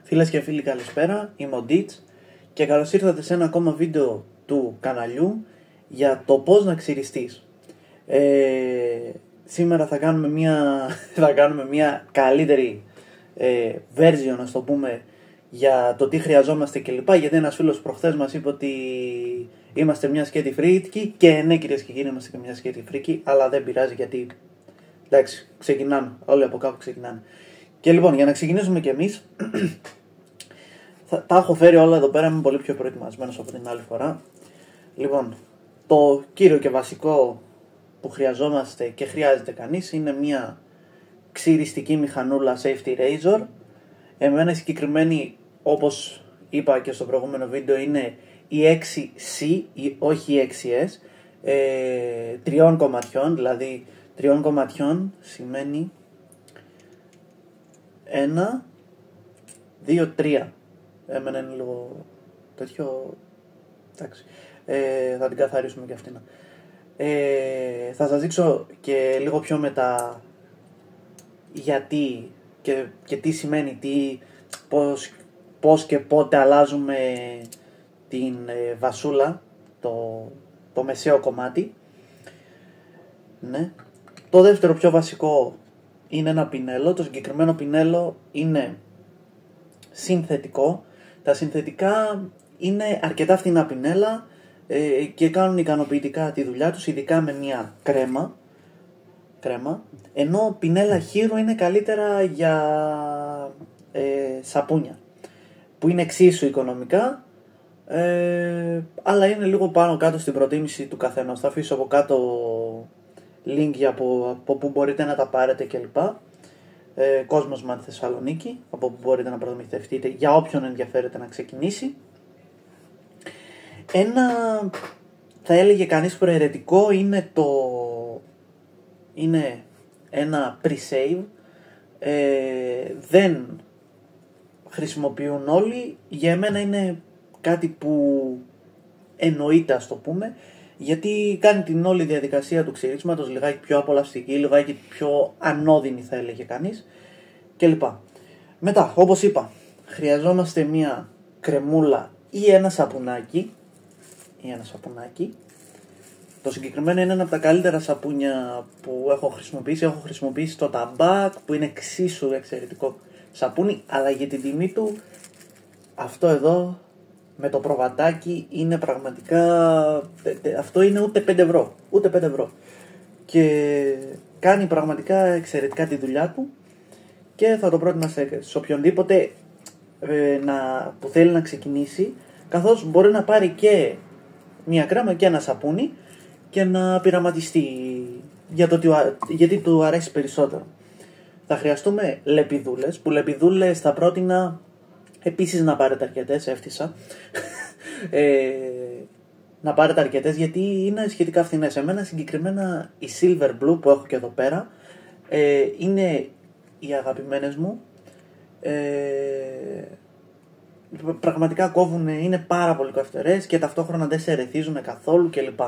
Φίλες και φίλοι, καλησπέρα, είμαι ο Ditch και καλώς ήρθατε σε ένα ακόμα βίντεο του καναλιού για το πώς να ξυριστείς. Σήμερα θα κάνουμε μια καλύτερη version, να το πούμε, για το τι χρειαζόμαστε κλπ. Γιατί ένας φίλος προχθές μας είπε ότι είμαστε μια σκέτη φρίκη και ναι, κυρίες και κύριοι, είμαστε και μια σκέτη φρίκη, αλλά δεν πειράζει γιατί εντάξει, ξεκινάμε, όλοι από κάπου ξεκινάνε. Και λοιπόν, για να ξεκινήσουμε κι εμείς, τα έχω φέρει όλα εδώ πέρα, είμαι πολύ πιο προετοιμασμένος από την άλλη φορά. Λοιπόν, το κύριο και βασικό που χρειαζόμαστε και χρειάζεται κανείς είναι μια ξυριστική μηχανούλα safety razor. Εμένα συγκεκριμένη, όπως είπα και στο προηγούμενο βίντεο, είναι η 6C, όχι η 6S, 3 κομματιών, δηλαδή 3 κομματιών σημαίνει 1, 2, 3. Εμένα είναι λίγο τέτοιο, εντάξει, θα την καθαρίσουμε και αυτήν. Θα σας δείξω και λίγο πιο μετά γιατί και τι σημαίνει, πώς και πότε αλλάζουμε την βασούλα, το μεσαίο κομμάτι. Ναι. Το δεύτερο πιο βασικό είναι ένα πινέλο. Το συγκεκριμένο πινέλο είναι συνθετικό. Τα συνθετικά είναι αρκετά φθηνά πινέλα και κάνουν ικανοποιητικά τη δουλειά τους, ειδικά με μια κρέμα. Ενώ πινέλα χύρου είναι καλύτερα για σαπούνια, που είναι εξίσου οικονομικά, αλλά είναι λίγο πάνω κάτω στην προτίμηση του καθενός. Θα αφήσω από κάτω link για από που μπορείτε να τα πάρετε κλπ. Κόσμος Μάντη Θεσσαλονίκη, από που μπορείτε να προμηθευτείτε για όποιον ενδιαφέρεται να ξεκινήσει. Ένα, θα έλεγε κανείς, προαιρετικό είναι ένα pre-save. Δεν χρησιμοποιούν όλοι. Για μένα είναι κάτι που εννοείται, ας το πούμε, γιατί κάνει την όλη διαδικασία του ξυρίσματος λιγάκι πιο απολαυστική, λιγάκι πιο ανώδυνη, θα έλεγε κανείς, κλπ. Μετά, όπως είπα, χρειαζόμαστε μια κρεμούλα ή ένα σαπουνάκι. Το συγκεκριμένο είναι ένα από τα καλύτερα σαπούνια που έχω χρησιμοποιήσει. Έχω χρησιμοποιήσει το Tabac, που είναι εξίσου εξαιρετικό σαπούνι, αλλά για την τιμή του αυτό εδώ με το προβατάκι είναι πραγματικά, αυτό είναι ούτε 5 ευρώ, και κάνει πραγματικά εξαιρετικά τη δουλειά του και θα το πρότεινα σε οποιονδήποτε που θέλει να ξεκινήσει, καθώς μπορεί να πάρει και μια κρέμα και ένα σαπούνι και να πειραματιστεί γιατί του αρέσει περισσότερο. Θα χρειαστούμε λεπιδούλες, που λεπιδούλες θα πρότεινα επίσης να πάρετε αρκετές, έφτιασα. Να πάρετε αρκετές γιατί είναι σχετικά φθηνές. Εμένα συγκεκριμένα η Silver Blue που έχω και εδώ πέρα είναι οι αγαπημένες μου. Πραγματικά κόβουν, είναι πάρα πολύ καυτερές και ταυτόχρονα δεν σε ερεθίζουν καθόλου κλπ.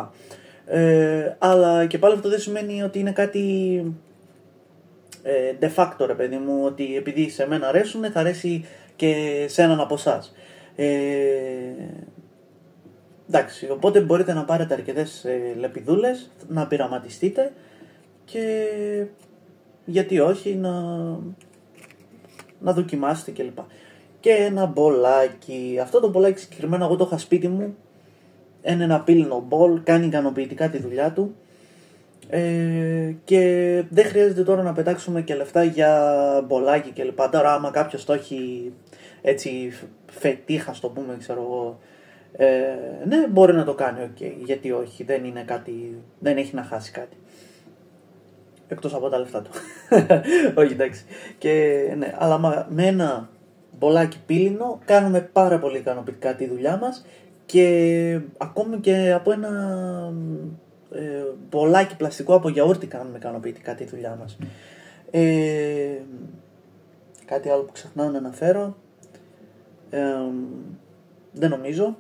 Αλλά και πάλι αυτό δεν σημαίνει ότι είναι κάτι de facto, ρε παιδί μου, ότι επειδή σε μένα αρέσουν θα αρέσει και σε έναν από εσάς. Εντάξει, οπότε μπορείτε να πάρετε αρκετές λεπιδούλες, να πειραματιστείτε και γιατί όχι να δοκιμάσετε κλπ. Και ένα μπολάκι. Αυτό το μπολάκι συγκεκριμένα εγώ το είχα σπίτι μου. Είναι ένα πύλινο μπολ, κάνει ικανοποιητικά τη δουλειά του και δεν χρειάζεται τώρα να πετάξουμε και λεφτά για μπολάκι κλπ. Τώρα άμα κάποιος το έχει έτσι φετίχα, στο πούμε, ξέρω εγώ, ναι, μπορεί να το κάνει, okay, γιατί όχι, δεν έχει να χάσει κάτι εκτός από τα λεφτά του. Όχι, εντάξει. Και ναι, αλλά με ένα μπολάκι πύλινο κάνουμε πάρα πολύ ικανοποιητικά τη δουλειά μας και ακόμη και από ένα μπολάκι πλαστικό από γιαούρτι κάνουμε ικανοποιητικά τη δουλειά μας. Κάτι άλλο που ξεχνάω να αναφέρω, δεν νομίζω.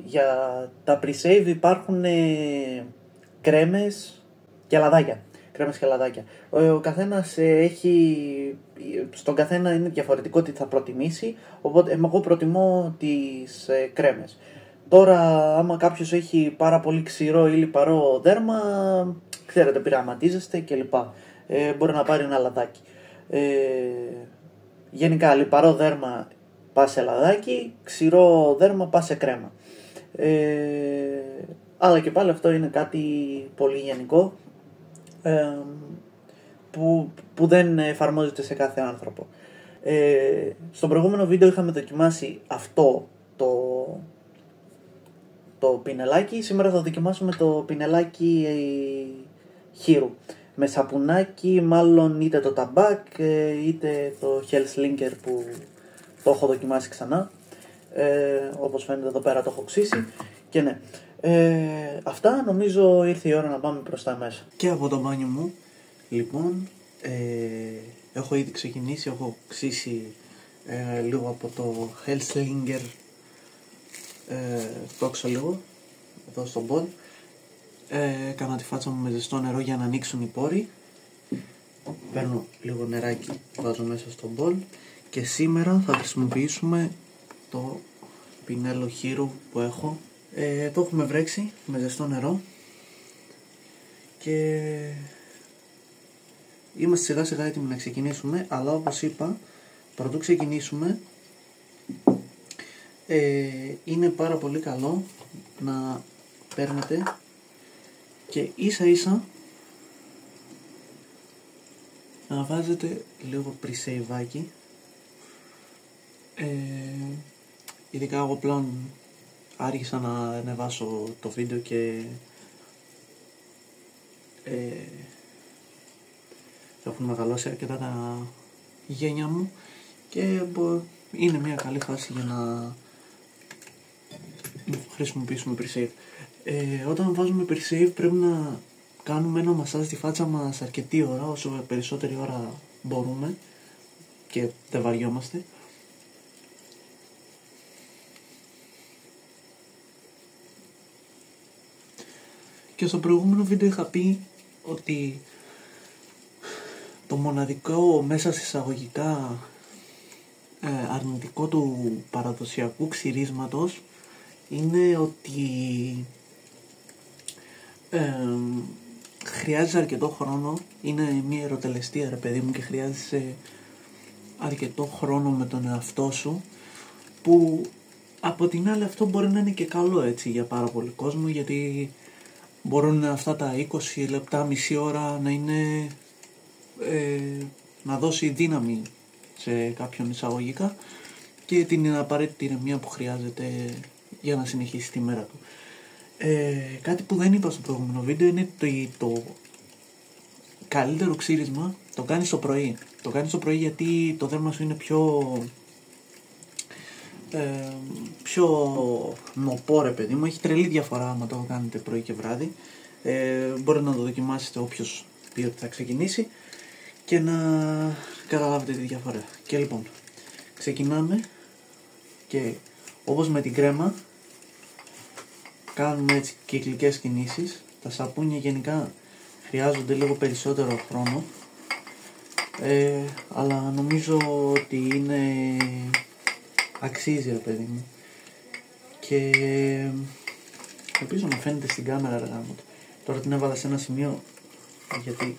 Για τα pre-save υπάρχουν κρέμες και λαδάκια. κρέμες και λαδάκια. Ο καθένας στον καθένα είναι διαφορετικό τι θα προτιμήσει, οπότε εγώ προτιμώ τις κρέμες. Τώρα άμα κάποιος έχει πάρα πολύ ξηρό ή λιπαρό δέρμα, ξέρετε, πειραματίζεστε κλπ. Μπορεί να πάρει ένα λαδάκι. Γενικά λιπαρό δέρμα πας σε λαδάκι, ξηρό δέρμα πας σε κρέμα. Αλλά και πάλι αυτό είναι κάτι πολύ γενικό, που δεν εφαρμόζεται σε κάθε άνθρωπο. Στο προηγούμενο βίντεο είχαμε δοκιμάσει αυτό το πινελάκι. Σήμερα θα δοκιμάσουμε το πινελάκι χείρου με σαπουνάκι, μάλλον είτε το ταμπάκ είτε το Hellslinger που το έχω δοκιμάσει ξανά. Όπως φαίνεται εδώ πέρα το έχω ξύσει. Και ναι, αυτά, νομίζω ήρθε η ώρα να πάμε προς τα μέσα. Και από το μπάνιο μου, λοιπόν, έχω ήδη ξεκινήσει, έχω ξύσει λίγο από το Hellslinger, τόξα λίγο εδώ στον μπολ. Έκανα τη φάτσα μου με ζεστό νερό για να ανοίξουν οι πόροι. Παίρνω λίγο νεράκι, βάζω μέσα στον μπολ. Και σήμερα θα χρησιμοποιήσουμε το πινέλο χείρου που έχω. Το έχουμε βρέξει με ζεστό νερό και είμαστε σιγά σιγά έτοιμοι να ξεκινήσουμε. Αλλά όπως είπα, πρωτού ξεκινήσουμε, είναι πάρα πολύ καλό να παίρνετε και ίσα ίσα να βάζετε λίγο πρισέιβάκι. Ειδικά εγώ πλέον άρχισα να ανεβάσω το βίντεο και έχουν μεγαλώσει αρκετά τα γένια μου και είναι μια καλή φάση για να χρησιμοποιήσουμε pre-save. Όταν βάζουμε pre-save πρέπει να κάνουμε ένα μασάζ στη φάτσα μας αρκετή ώρα, όσο περισσότερη ώρα μπορούμε και δεν βαριόμαστε. Και στο προηγούμενο βίντεο είχα πει ότι το μοναδικό μέσα εισαγωγικά αρνητικό του παραδοσιακού ξυρίσματος είναι ότι χρειάζεσαι αρκετό χρόνο. Είναι μια ερωτελεστία, ρε παιδί μου, και χρειάζεσαι αρκετό χρόνο με τον εαυτό σου, που από την άλλη αυτό μπορεί να είναι και καλό, έτσι, για πάρα πολύ κόσμο, γιατί μπορούν αυτά τα 20 λεπτά, μισή ώρα να είναι να δώσει δύναμη σε κάποιον εισαγωγικά και την απαραίτητη ηρεμία που χρειάζεται για να συνεχίσει τη μέρα του. Κάτι που δεν είπα στο προηγούμενο βίντεο είναι το καλύτερο ξύρισμα το κάνεις το πρωί. Το κάνεις το πρωί γιατί το δέρμα σου είναι πιο νοπό, ρε παιδί μου. Έχει τρελή διαφορά άμα το κάνετε πρωί και βράδυ. Μπορείτε να το δοκιμάσετε όποιος πει ότι θα ξεκινήσει και να καταλάβετε τη διαφορά. Και λοιπόν, ξεκινάμε και όπως με την κρέμα κάνουμε έτσι κυκλικές κινήσεις. Τα σαπούνια γενικά χρειάζονται λίγο περισσότερο χρόνο, αλλά νομίζω ότι αξίζει, ρε παιδί μου. Και ελπίζω να φαίνεται στην κάμερα, ρε γάμο. Τώρα την έβαλα σε ένα σημείο γιατί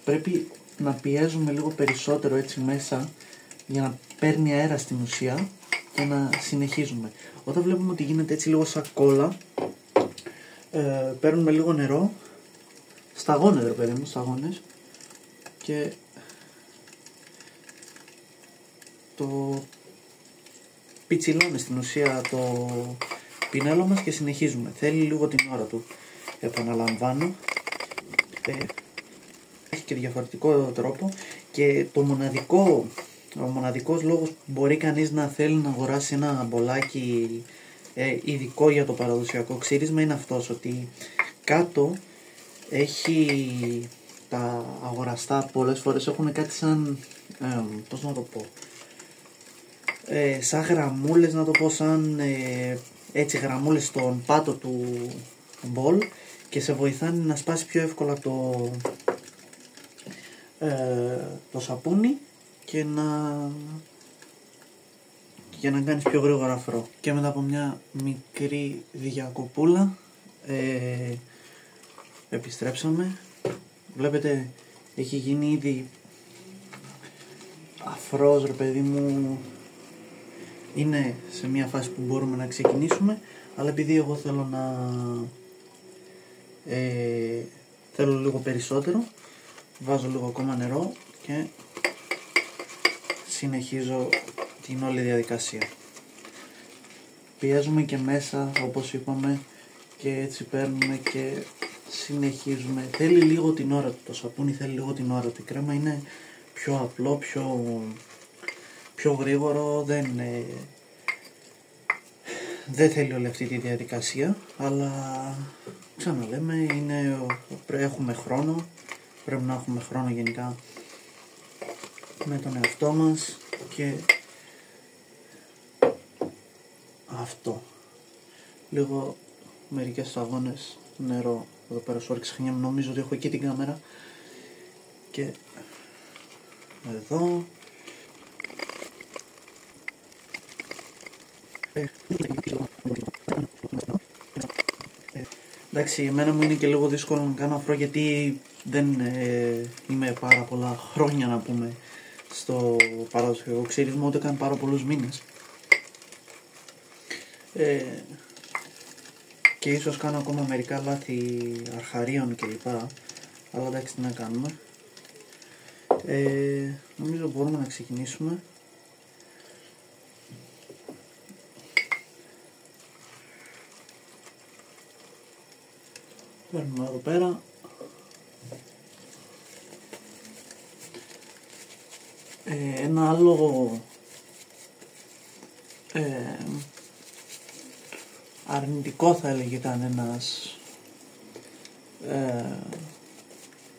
πρέπει να πιέζουμε λίγο περισσότερο έτσι μέσα για να παίρνει αέρα στην ουσία και να συνεχίζουμε. Όταν βλέπουμε ότι γίνεται έτσι λίγο σαν κόλλα, παίρνουμε λίγο νερό, σταγόνες, ρε παιδί μου, σταγόνες, και το πιτσιλώνει στην ουσία το πινέλο μας και συνεχίζουμε. Θέλει λίγο την ώρα του. Επαναλαμβάνω, έχει και διαφορετικό τρόπο και ο μοναδικός λόγος που μπορεί κανείς να θέλει να αγοράσει ένα μπολάκι ειδικό για το παραδοσιακό ξύρισμα είναι αυτός, ότι κάτω έχει τα αγοραστά, πολλές φορές έχουν κάτι σαν, πώς να το πω, σαν γραμμούλες, να το πω, σαν έτσι γραμμούλες στον πάτο του μπολ και σε βοηθάνε να σπάσει πιο εύκολα το σαπούνι και να κάνεις πιο γρήγορα αφρό. Και μετά από μια μικρή διακοπούλα επιστρέψαμε. Βλέπετε έχει γίνει ήδη αφρός, ρε παιδί μου, είναι σε μια φάση που μπορούμε να ξεκινήσουμε, αλλά επειδή εγώ θέλω λίγο περισσότερο, βάζω λίγο ακόμα νερό και συνεχίζω την όλη διαδικασία. Πιέζουμε και μέσα όπως είπαμε και έτσι παίρνουμε και συνεχίζουμε. Θέλει λίγο την ώρα του, το σαπούνι θέλει λίγο την ώρα του. Η κρέμα είναι πιο απλό, πιο γρήγορο, δεν θέλει όλη αυτή τη διαδικασία, αλλά ξαναλέμε, έχουμε χρόνο, πρέπει να έχουμε χρόνο γενικά με τον εαυτό μας και αυτό. Λίγο μερικές σταγόνες νερό εδώ πέρα σου όρεξα χρονιά, νομίζω ότι έχω εκεί την κάμερα και εδώ. Εντάξει, εμένα μου είναι και λίγο δύσκολο να κάνω αφρό γιατί δεν είμαι πάρα πολλά χρόνια να πούμε στο παραδοσιακό ξύρισμα, ούτε καν πάρα πολλούς μήνες. Και ίσως κάνω ακόμα μερικά λάθη αρχαρίων κλπ. Αλλά εντάξει, τι να κάνουμε. Νομίζω μπορούμε να ξεκινήσουμε. Παίρνουμε εδώ πέρα. Ένα άλλο αρνητικό θα έλεγε ήταν ένας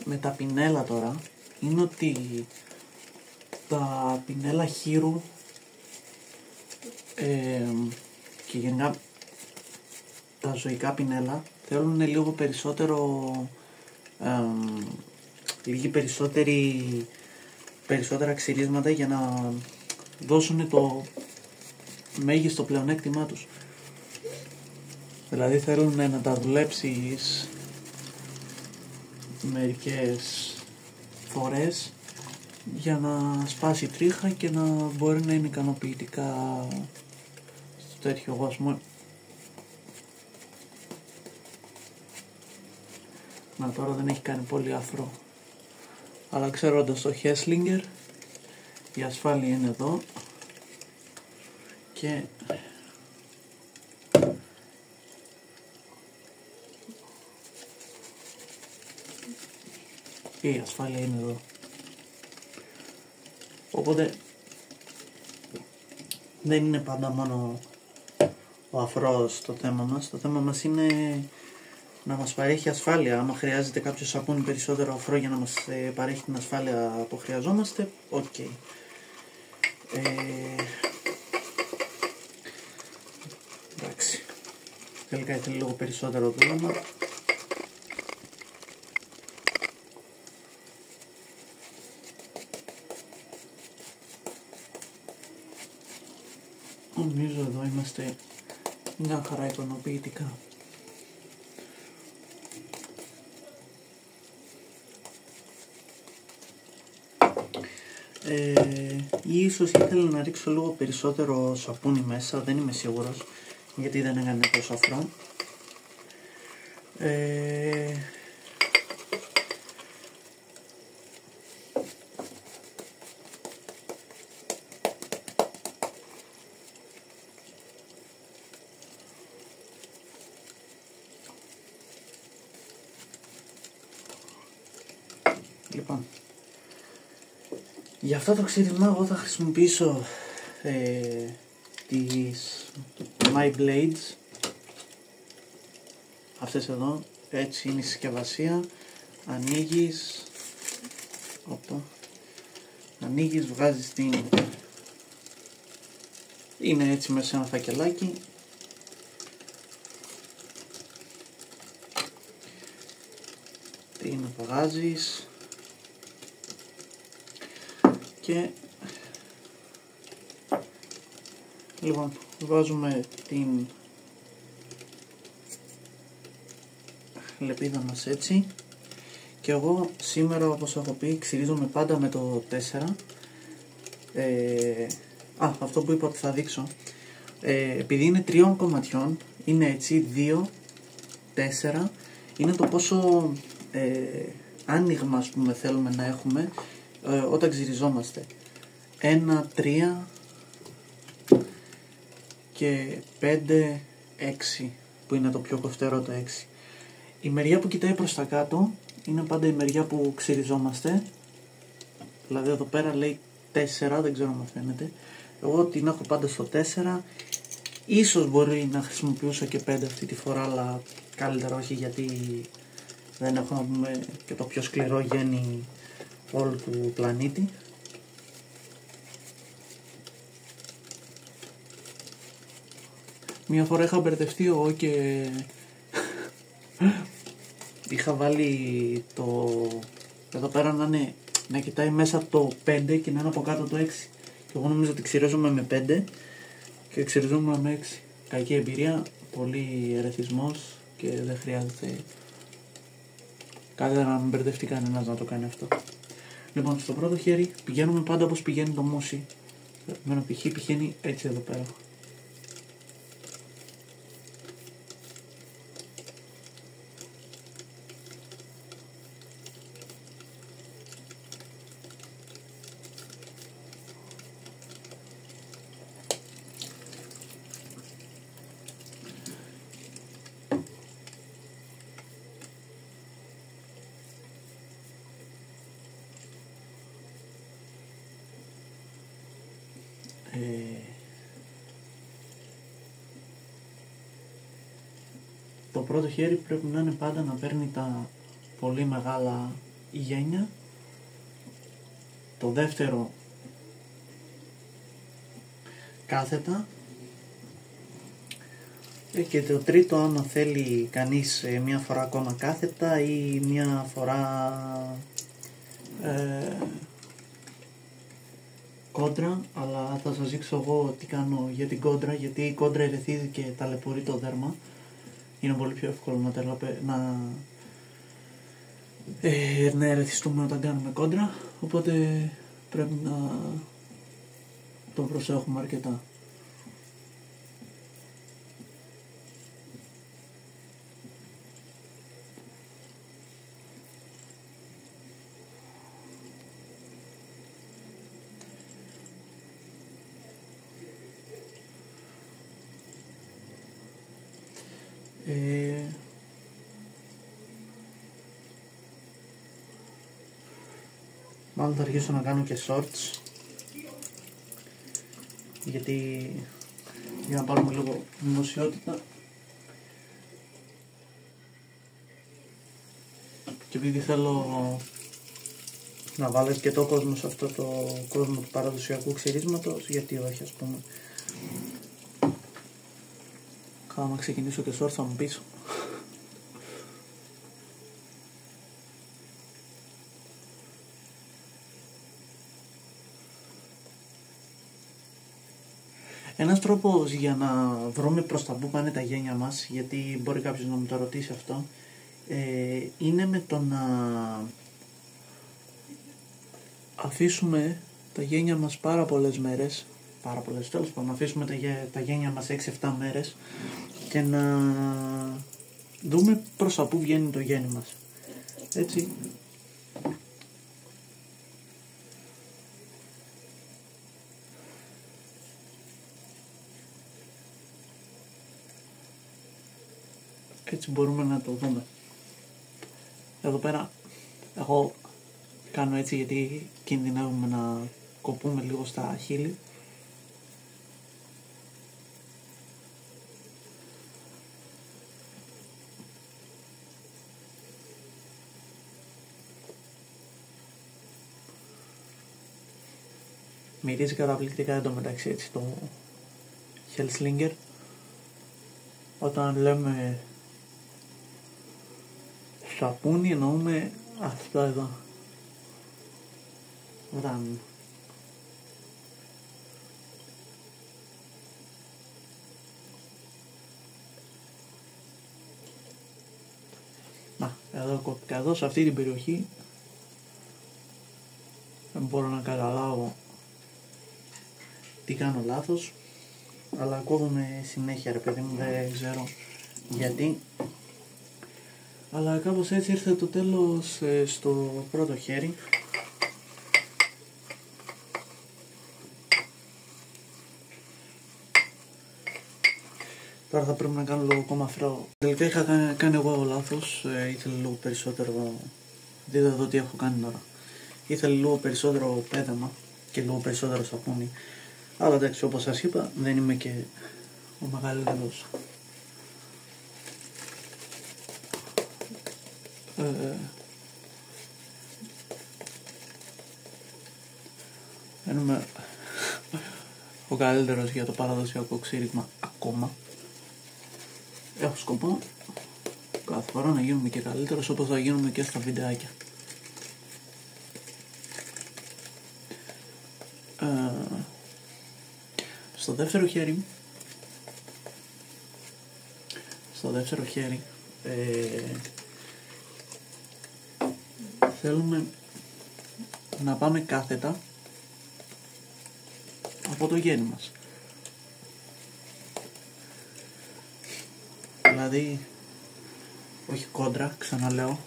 με τα πινέλα τώρα, είναι ότι τα πινέλα χείρου και γενικά τα ζωικά πινέλα θέλουν λίγο περισσότερο περισσότερα ξυρίσματα για να δώσουν το μέγιστο πλεονέκτημά τους. Δηλαδή θέλουν να τα δουλέψεις μερικές φορές για να σπάσει τρίχα και να μπορεί να είναι ικανοποιητικά στο τέτοιο κόσμο. Να, τώρα δεν έχει κάνει πολύ αφρό, αλλά ξέροντας το Hesslinger η ασφάλεια είναι εδώ και η ασφάλεια είναι εδώ. Οπότε δεν είναι πάντα μόνο ο αφρός το θέμα μας. Το θέμα μας είναι να μας παρέχει ασφάλεια. Άμα χρειάζεται κάποιο σαπούνι περισσότερο αφρό για να μας παρέχει την ασφάλεια που χρειαζόμαστε, οκ. Εντάξει. Τελικά ήθελε λίγο περισσότερο δούλεμα. Νομίζω εδώ είμαστε μια χαρά ικανοποιητικά. Ίσως ήθελα να ρίξω λίγο περισσότερο σαπούνι μέσα, δεν είμαι σίγουρος γιατί δεν έκανε τόσο αφρό. Λοιπόν, για αυτό το ξύρισμα εγώ θα χρησιμοποιήσω τις My Blades, αυτές εδώ. Έτσι είναι η συσκευασία. Ανοίγεις, βγάζεις την, είναι έτσι μέσα σε ένα φακελάκι βγάζεις και λοιπόν βάζουμε την λεπίδα μας έτσι και εγώ σήμερα, όπως έχω πει, ξυρίζομαι πάντα με το 4. Αυτό που είπα ότι θα δείξω, επειδή είναι 3 κομματιών, είναι έτσι 2, 4, είναι το πόσο άνοιγμα, ας πούμε, θέλουμε να έχουμε όταν ξυριζόμαστε. 1, 3 και 5, 6 που είναι το πιο κοφτερό, το 6. Η μεριά που κοιτάει προς τα κάτω είναι πάντα η μεριά που ξυριζόμαστε, δηλαδή εδώ πέρα λέει 4, δεν ξέρω αν φαίνεται. Εγώ την έχω πάντα στο 4, ίσως μπορεί να χρησιμοποιούσα και 5 αυτή τη φορά, αλλά καλύτερα όχι, γιατί δεν έχω, να πούμε, και το πιο σκληρό γέννη όλου του πλανήτη. Μια φορά είχα μπερδευτεί εγώ και είχα βάλει το εδώ πέρα να κοιτάει μέσα το 5 και να είναι από κάτω το 6. Και εγώ νομίζω ότι ξυρίζομαι με 5 και ξυριζόμουν με 6. Κακή εμπειρία, πολύ ερεθισμός και δεν χρειάζεται, καλύτερα να μην μπερδευτεί κανένας να το κάνει αυτό. Λοιπόν, στο πρώτο χέρι πηγαίνουμε πάντα όπως πηγαίνει το μουσι. Με ένα π.χ. πηγαίνει έτσι εδώ πέρα. Το πρώτο χέρι πρέπει να είναι πάντα να παίρνει τα πολύ μεγάλα γένια. Το δεύτερο κάθετα. Και το τρίτο, άμα θέλει κανείς μία φορά ακόμα κάθετα ή μία φορά κόντρα, αλλά θα σας δείξω εγώ τι κάνω για την κόντρα, γιατί η κόντρα ερεθίζει και ταλαιπωρεί το δέρμα. Είναι πολύ πιο εύκολο να ερεθιστούμε όταν κάνουμε κόντρα, οπότε πρέπει να το προσέχουμε αρκετά. Μάλλον θα αρχίσω να κάνω και shorts, γιατί για να πάρουμε λίγο δημοσιότητα και επειδή θέλω να βάλω και το κόσμο σε αυτό το κόσμο του παραδοσιακού ξυρίσματος, γιατί όχι, ας πούμε. Άμα ξεκινήσω και shorts θα μου πεις. Ένας τρόπος για να βρούμε προς τα που πάνε τα γένια μας, γιατί μπορεί κάποιος να μου το ρωτήσει αυτό, είναι με το να αφήσουμε τα γένια μας πάρα πολλές μέρες, τέλος πάντων, να αφήσουμε τα γένια μας 6-7 μέρες και να δούμε προς τα που βγαίνει το γέννη μας. Έτσι. Έτσι μπορούμε να το δούμε. Εδώ πέρα εγώ κάνω έτσι γιατί κινδυνεύουμε να κοπούμε λίγο στα χείλη. Μυρίζει καταπληκτικά εντωμεταξύ έτσι το Hellslinger. Όταν λέμε σαπούνι εννοούμε Αυτό εδώ. Βράμε. Να, εδώ κόπηκα. Εδώ σε αυτή την περιοχή δεν μπορώ να καταλάβω τι κάνω λάθος, αλλά κόβομαι συνέχεια ρε παιδί μου, δεν ξέρω γιατί. Αλλά κάπως έτσι ήρθε το τέλος στο πρώτο χέρι. Τώρα θα πρέπει να κάνω λίγο ακόμα φράω. Τελικά είχα κάνει εγώ λάθος, ήθελε λίγο περισσότερο, δείτε εδώ τι έχω κάνει τώρα. Ήθελε λίγο περισσότερο πέδεμα και λίγο περισσότερο σαπούνι. Αλλά εντάξει, όπως σας είπα, δεν είμαι και ο μεγαλύτερος δεν είμαι ο καλύτερος για το παραδοσιακό ξύριγμα ακόμα. Έχω σκοπό κάθε φορά να γίνουμε και καλύτερος, όπως θα γίνουμε και στα βιντεάκια. Στο δεύτερο χέρι θέλουμε να πάμε κάθετα από το γέννη μας. Δηλαδή, όχι κόντρα, ξαναλέω.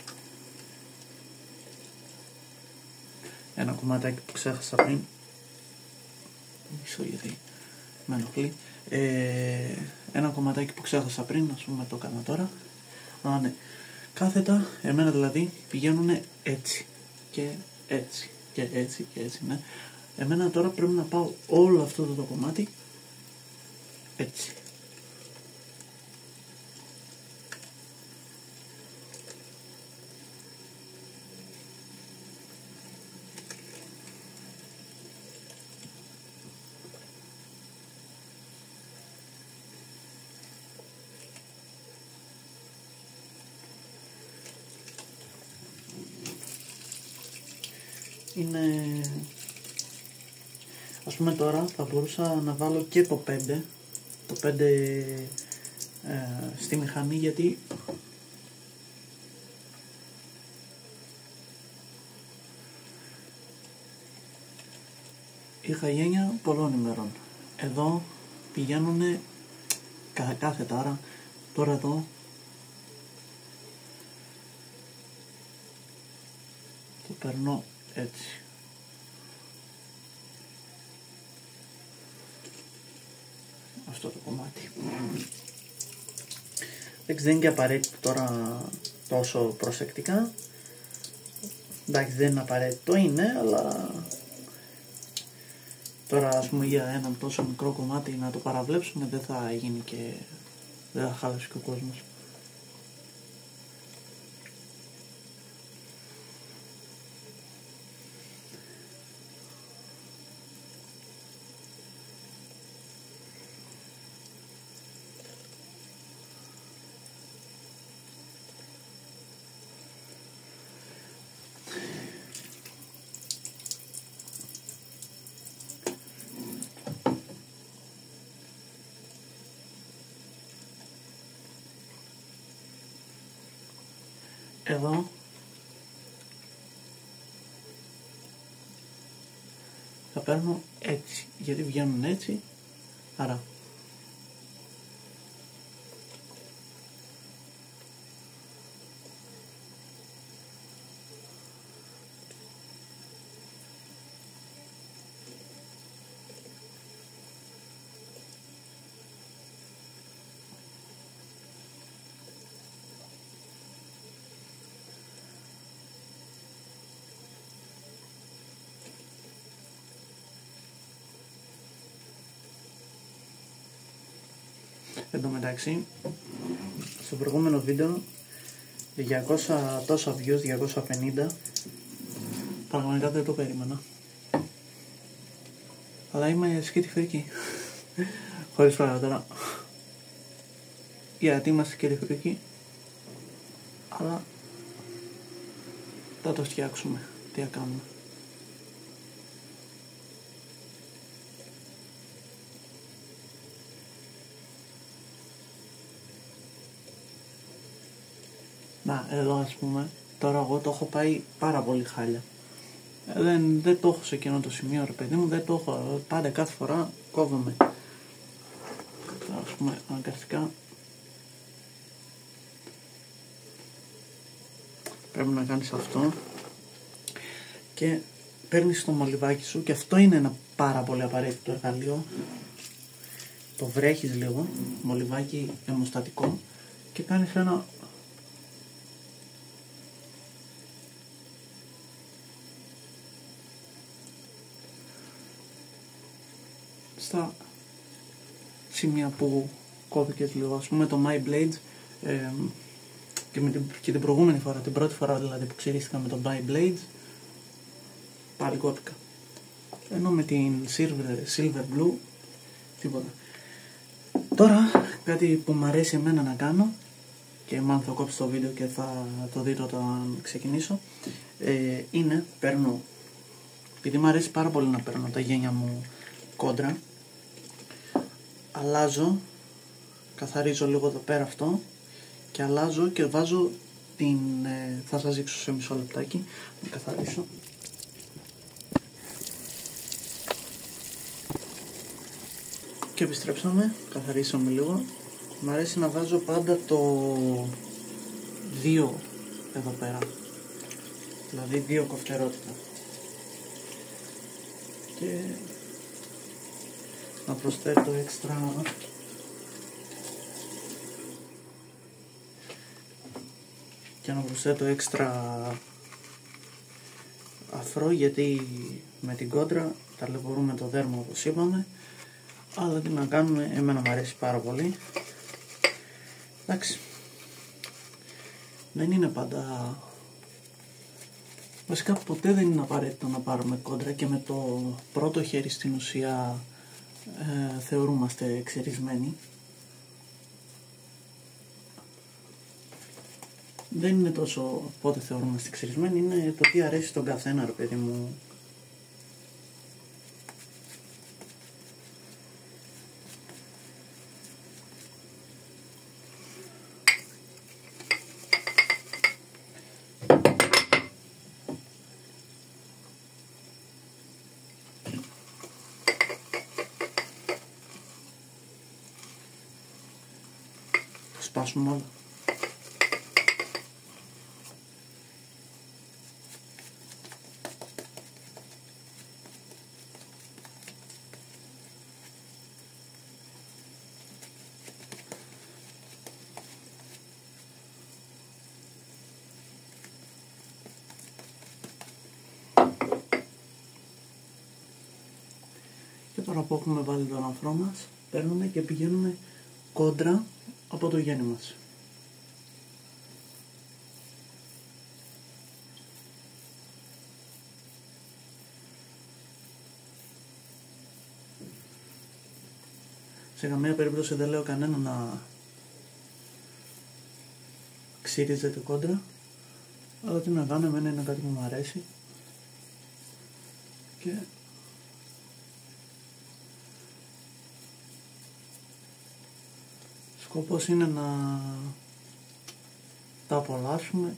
Ένα κομματάκι που ξέχασα πριν. Μισό γιατί με ενοχλεί. Ένα κομματάκι που ξέχασα πριν, ας πούμε το έκανα τώρα. Αλλά ναι, κάθετα, εμένα δηλαδή πηγαίνουν έτσι και έτσι και έτσι και έτσι, ναι. Εμένα τώρα πρέπει να πάω όλο αυτό το κομμάτι έτσι. Είναι, ας πούμε τώρα θα μπορούσα να βάλω και το 5 στη μηχανή, γιατί είχα γένεια πολλών ημερών. Εδώ πηγαίνουνε κάθετα, άρα τώρα εδώ το περνώ έτσι. Αυτό το κομμάτι. Δεν είναι και απαραίτητο τώρα τόσο προσεκτικά. Εντάξει, δεν είναι απαραίτητο, είναι, αλλά τώρα ας πούμε για έναν τόσο μικρό κομμάτι να το παραβλέψουμε δεν θα γίνει και δεν θα χάλασε και ο κόσμος. Εδώ θα παίρνω έτσι, γιατί βγαίνουν έτσι, άρα εν τω μεταξύ, στο προηγούμενο βίντεο 200 τόσα views, 250, πραγματικά δεν το περίμενα. Αλλά είμαι σκέτη φρίκη. Χωρίς πράγμα τώρα. Γιατί είμαστε σκέτη φρίκη. Αλλά θα το φτιάξουμε. Τι θα κάνουμε. Να, εδώ ας πούμε, τώρα εγώ το έχω πάει πάρα πολύ χάλια. Δεν το έχω σε εκείνο το σημείο, ρε παιδί μου, δεν το έχω. Πάντα κάθε φορά κόβομαι. Ας πούμε, αναγκαστικά πρέπει να κάνεις αυτό και παίρνεις το μολυβάκι σου, και αυτό είναι ένα πάρα πολύ απαραίτητο εργαλείο. Το βρέχεις λίγο, μολυβάκι αιμοστατικό, και κάνεις ένα στα σημεία που κόβηκες λίγο. Ας πούμε το My Blades, και την προηγούμενη φορά, την πρώτη φορά δηλαδή που ξυρίστηκα με το My Blades, πάλι κόπηκα. Ενώ με την Silver Blue τίποτα. Τώρα κάτι που μου αρέσει εμένα να κάνω, και μάλλον θα κόψω το βίντεο και θα το δείτε όταν ξεκινήσω, είναι παίρνω, επειδή μου αρέσει πάρα πολύ να παίρνω τα γένια μου κόντρα, αλλάζω, καθαρίζω λίγο εδώ πέρα αυτό και αλλάζω και βάζω την, θα σας δείξω σε μισό λεπτάκι, να καθαρίσω. Και επιστρέψαμε, καθαρίσαμε λίγο. Μ' αρέσει να βάζω πάντα το 2 εδώ πέρα, δηλαδή 2 κοφτερότητα, και να προσθέτω έξτρα αφρό, γιατί με την κόντρα ταλαιπωρούμε το δέρμα όπως είπαμε, αλλά τι να κάνουμε, εμένα μου αρέσει πάρα πολύ. Εντάξει, δεν είναι πάντα, βασικά ποτέ δεν είναι απαραίτητο να πάρουμε κόντρα, και με το πρώτο χέρι στην ουσία θεωρούμαστε εξαιρισμένοι. Δεν είναι τόσο πότε θεωρούμαστε εξαιρισμένοι, είναι το τι αρέσει στον καθένα, ρε παιδί μου. Σπάσουμε όλα. Και τώρα που έχουμε βάλει τον αφρό μας, παίρνουμε και πηγαίνουμε κόντρα από το γέννη μας. Σε καμία περίπτωση δεν λέω κανένα να ξύριζεται κόντρα, αλλά τι να κάνω, εμένα είναι κάτι που μου αρέσει, και σκοπός είναι να τα απολαύσουμε.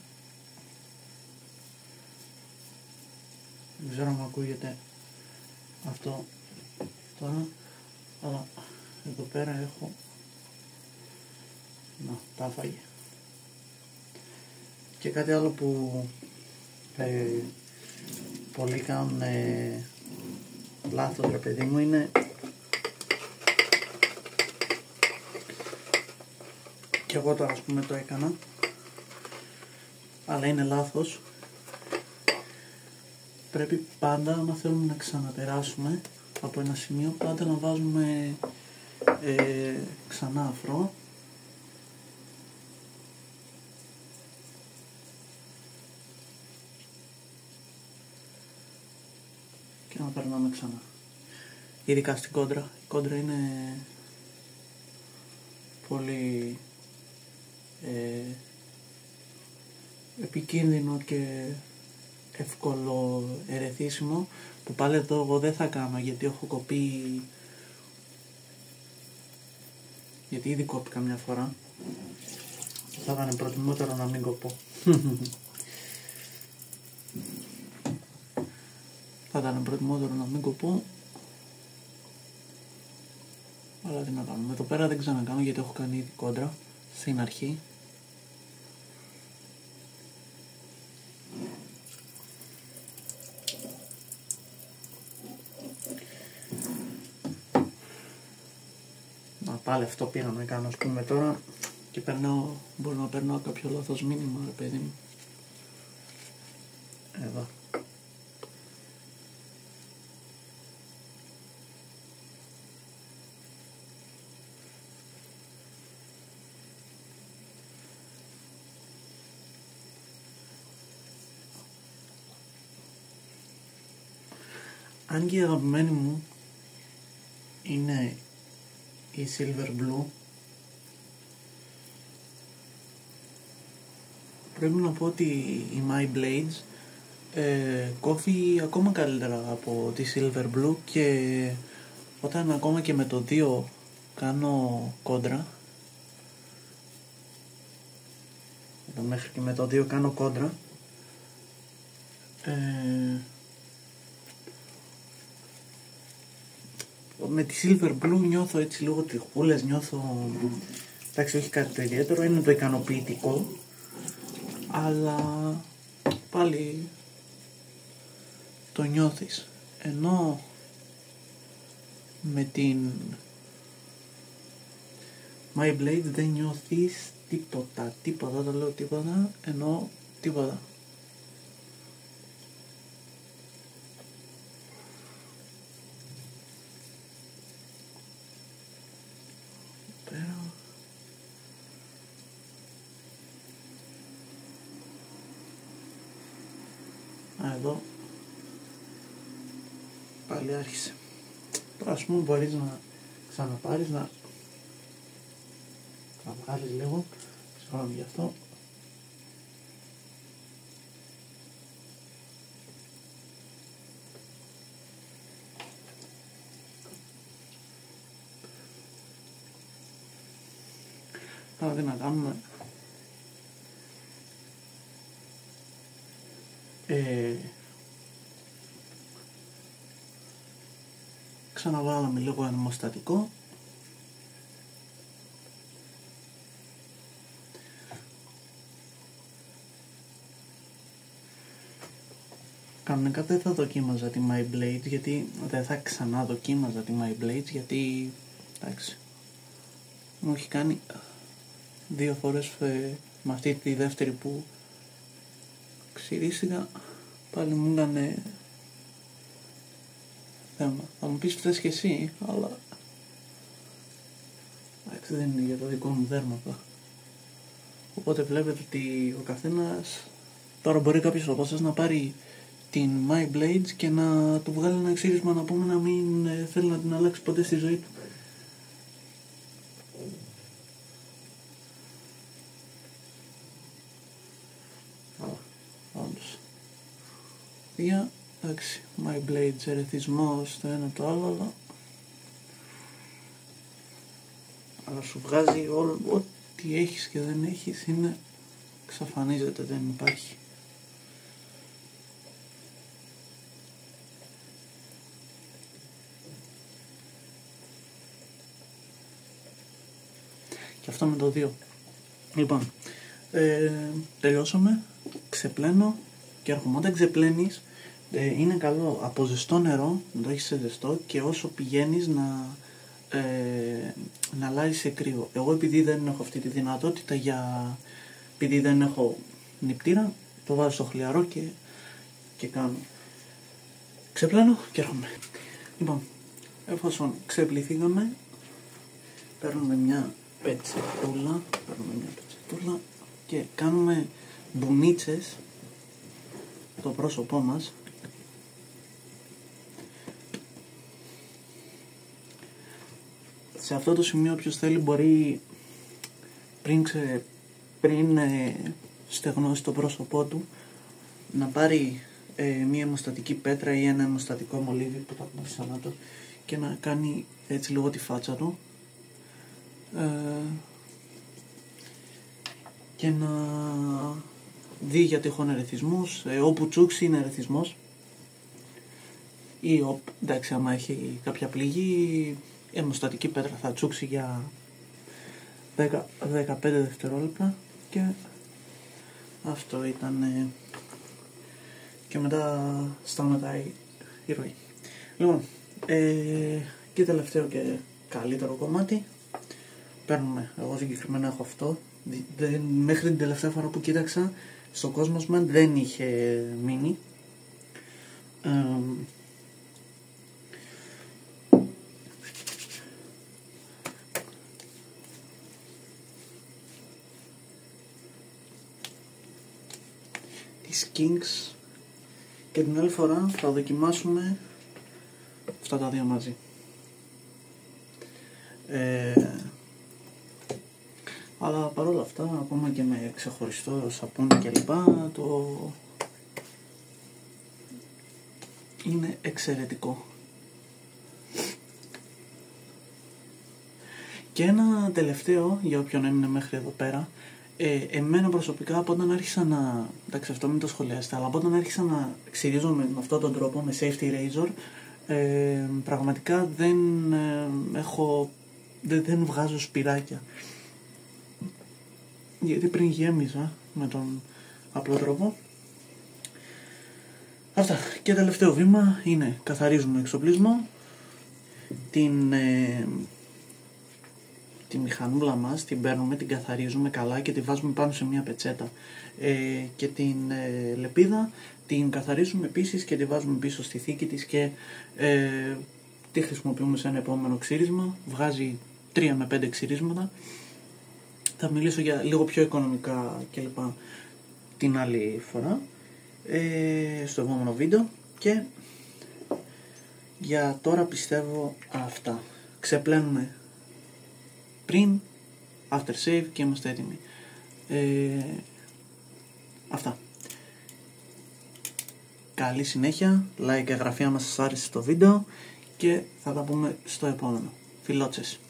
Δεν ξέρω αν ακούγεται αυτό τώρα, αλλά εδώ πέρα έχω, να, τα έφαγε. Και κάτι άλλο που πολλοί κάνουν λάθος, ρε παιδί μου, είναι, και εγώ τώρα ας πούμε το έκανα, αλλά είναι λάθος. Πρέπει πάντα, άμα θέλουμε να ξαναπεράσουμε από ένα σημείο, πάντα να βάζουμε ξανά αφρό, και να περνάμε ξανά. Ειδικά στην κόντρα. Η κόντρα είναι πολύ επικίνδυνο και εύκολο ερεθίσιμο, που πάλι εδώ εγώ δεν θα κάνω γιατί έχω κοπεί, γιατί ήδη κόπηκα μια φορά. Θα ήταν προτιμότερο να μην κοπώ. Θα ήταν προτιμότερο να μην κοπώ, αλλά τι να κάνουμε. Εδώ πέρα δεν ξανακάνω γιατί έχω κάνει ήδη κόντρα στην αρχή. Πάλι αυτό πήγα να κάνω, ας πούμε, τώρα και μπορώ να περνάω κάποιο λάθος μήνυμα, ρε παιδί μου. Εδώ. Αν και η αγαπημένη μου είναι η Silver Blue, πρέπει να πω ότι η My Blades κόβει ακόμα καλύτερα από τη Silver Blue, και όταν ακόμα και με το 2 κάνω κόντρα, μέχρι και με το 2 κάνω κόντρα, με τη Silver Blue νιώθω έτσι λίγο τριχούλες, νιώθω, εντάξει, όχι κάτι το ιδιαίτερο, είναι το ικανοποιητικό, αλλά πάλι το νιώθεις, ενώ με την My Blade δεν νιώθεις τίποτα, δεν λέω τίποτα, ενώ τίποτα. Εδώ πάλι άρχισε. Τώρα, ας πούμε, μπορείς να ξαναπάρεις, να βγάλεις λίγο, συγγνώμη γι' αυτό. Τώρα τι να κάνουμε. Ξαναβάλαμε λίγο ανεμοστατικό. Κανονικά δεν θα δοκίμαζα τη My Blade, γιατί δεν θα ξανά δοκίμαζα τη My Blade, γιατί εντάξει, μου έχει κάνει 2 φορές με αυτή τη δεύτερη που ξυρίστηκα, πάλι μου ήταν θέμα. Θα μου πεις φταίς και εσύ, αλλά εντάξει, δεν είναι για το δικό μου δέρμα αυτά. Οπότε βλέπετε ότι ο καθένας, τώρα μπορεί κάποιος από εσάς να πάρει την My Blades και να του βγάλει ένα ξύρισμα, να πούμε, να μην θέλει να την αλλάξει ποτέ στη ζωή του. Όντως. Εντάξει, My Blades, ερεθισμός, το ένα το άλλο, αλλά σου βγάζει ό,τι έχεις και δεν έχεις, είναι, εξαφανίζεται, δεν υπάρχει. Και αυτό με το 2. Λοιπόν, τελειώσαμε, ξεπλένω και έρχομαι. Όταν ξεπλένεις, είναι καλό από ζεστό νερό να το έχεις σε ζεστό, και όσο πηγαίνεις να αλλάζεις σε κρύο. Εγώ, επειδή δεν έχω αυτή τη δυνατότητα, επειδή δεν έχω νηπτήρα, το βάζω στο χλιαρό και κάνω. Ξεπλένω και έρχομαι. Λοιπόν, εφόσον ξεπληθήκαμε, παίρνουμε μια πετσετούλα και κάνουμε μπουνίτσες το πρόσωπό μας. Σε αυτό το σημείο, όποιος θέλει μπορεί πριν στεγνώσει το πρόσωπό του, να πάρει μία αιμοστατική πέτρα ή ένα αιμοστατικό μολύβι που θα πούμε σανάτο και να κάνει έτσι λίγο τη φάτσα του και να δει για τυχόν ερεθισμούς, όπου τσούξει είναι ερεθισμός ή εντάξει, άμα έχει κάποια πληγή η αιμοστατική πέτρα θα τσούξει για 10-15 δευτερόλεπτα και αυτό ήταν και μετά σταματάει η ροή. Λοιπόν, και τελευταίο και καλύτερο κομμάτι παίρνουμε, εγώ συγκεκριμένα έχω αυτό, μέχρι την τελευταία φορά που κοίταξα στο Cosmos Man δεν είχε μείνει. Τις Kings και την άλλη φορά θα δοκιμάσουμε αυτά τα δύο μαζί. Αλλά παρόλα αυτά, ακόμα και με ξεχωριστό σαπούνι και λοιπά, το είναι εξαιρετικό. Και ένα τελευταίο, για όποιον έμεινε μέχρι εδώ πέρα, εμένα προσωπικά από όταν άρχισα να, εντάξει αυτό μην το σχολιάσετε, αλλά από όταν άρχισα να ξυρίζομαι με αυτόν τον τρόπο, με safety razor, πραγματικά δεν βγάζω σπυράκια. Γιατί πριν γέμιζα με τον απλό τρόπο. Αυτά. Και τελευταίο βήμα είναι καθαρίζουμε εξοπλισμό, τη μηχανούλα μας την παίρνουμε, την καθαρίζουμε καλά και τη βάζουμε πάνω σε μια πετσέτα, και την λεπίδα την καθαρίζουμε επίσης και τη βάζουμε πίσω στη θήκη της και τη χρησιμοποιούμε σε ένα επόμενο ξύρισμα. Βγάζει 3 με 5 ξυρίσματα. Θα μιλήσω για λίγο πιο οικονομικά κλπ την άλλη φορά στο επόμενο βίντεο. Και για τώρα πιστεύω αυτά. Ξεπλένουμε πριν, after save και είμαστε έτοιμοι. Αυτά. Καλή συνέχεια, like, εγγραφή άμα σας άρεσε το βίντεο και θα τα πούμε στο επόμενο. Φιλότσες.